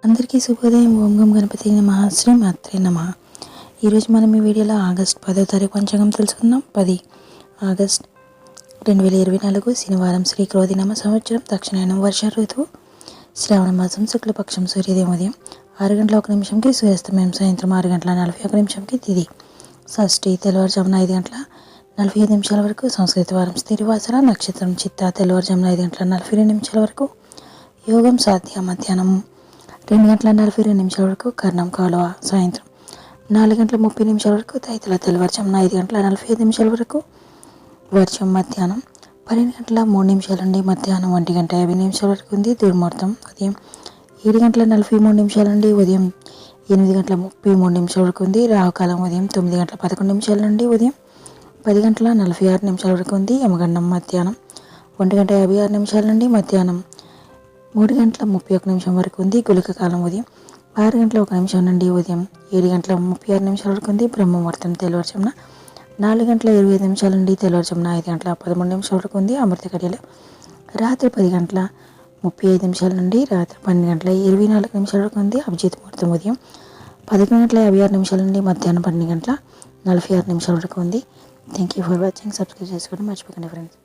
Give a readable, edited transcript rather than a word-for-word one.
అందరికీ శుభోదయం. ఓం గం గణపతి నమః. శ్రీ మాత్రే నమః. ఈరోజు మనం ఈ వీడియోలో ఆగస్ట్ 10వ తారీఖు పంచాంగం తెలుసుకుందాం. 10 ఆగస్ట్ 2024 శనివారం. శ్రీ క్రోధినామ సంవత్సరం. దక్షిణాయనం వర్ష ఋతువు. శ్రావణ మాసం శుక్లపక్షం. సూర్యోదయం ఉదయం 6 గంటల 1 నిమిషంకి, సూర్యాస్తమయం సాయంత్రం 6 గంటల 41 నిమిషంకి. తిథి షష్ఠి తెల్లవారుజామున 5 గంటల 45 నిమిషాల వరకు. సంస్కృత వారం స్థిరవాసర. నక్షత్రం చిత్త తెల్లవారుజామున 5 గంటల 42 నిమిషాల వరకు. యోగం సాధ్య మధ్యాహ్నం 2 గంటల 42 నిమిషాల వరకు. కర్ణం కాలువ సాయంత్రం 4 గంటల 30 నిమిషాల వరకు. తైతల తెల్లవారుజామున 5 గంటల 45 నిమిషాల వరకు. వర్షం మధ్యాహ్నం 12 గంటల 3 నిమిషాల నుండి మధ్యాహ్నం 1 గంట 50 నిమిషాల వరకు ఉంది. దుర్ముహూర్తం ఉదయం 7 గంటల 43 నిమిషాల నుండి ఉదయం 8 గంటల 33 నిమిషాల వరకు ఉంది. రాహుకాలం ఉదయం 9 గంటల 11 నిమిషాల నుండి ఉదయం 10 గంటల 46 నిమిషాల వరకు ఉంది. యమగండం మధ్యాహ్నం 1 గంట 56 నిమిషాల నుండి మధ్యాహ్నం 3 గంటల 31 నిమిషం వరకు ఉంది. గుళిక కాలం ఉదయం 6 గంటల 1 నిమిషం నుండి ఉదయం 7 గంటల 36 నిమిషాల వరకు ఉంది. బ్రహ్మముహూర్తం తెల్లవారుజామున 4 గంటల 25 నిమిషాల నుండి తెల్లవారుజామున 5 గంటల 13 నిమిషాల వరకు ఉంది. అమృత గడియలు రాత్రి 10 గంటల 35 నిమిషాల నుండి రాత్రి 12 గంటల 24 నిమిషాల వరకు ఉంది. అభిజిత్ ముహూర్తం ఉదయం 11 గంటల 56 నిమిషాల నుండి మధ్యాహ్నం 12 గంటల 46 నిమిషాల వరకు ఉంది. Thank you for watching. Subscribe చేసుకోవడం మర్చిపోకండి ఫ్రెండ్స్.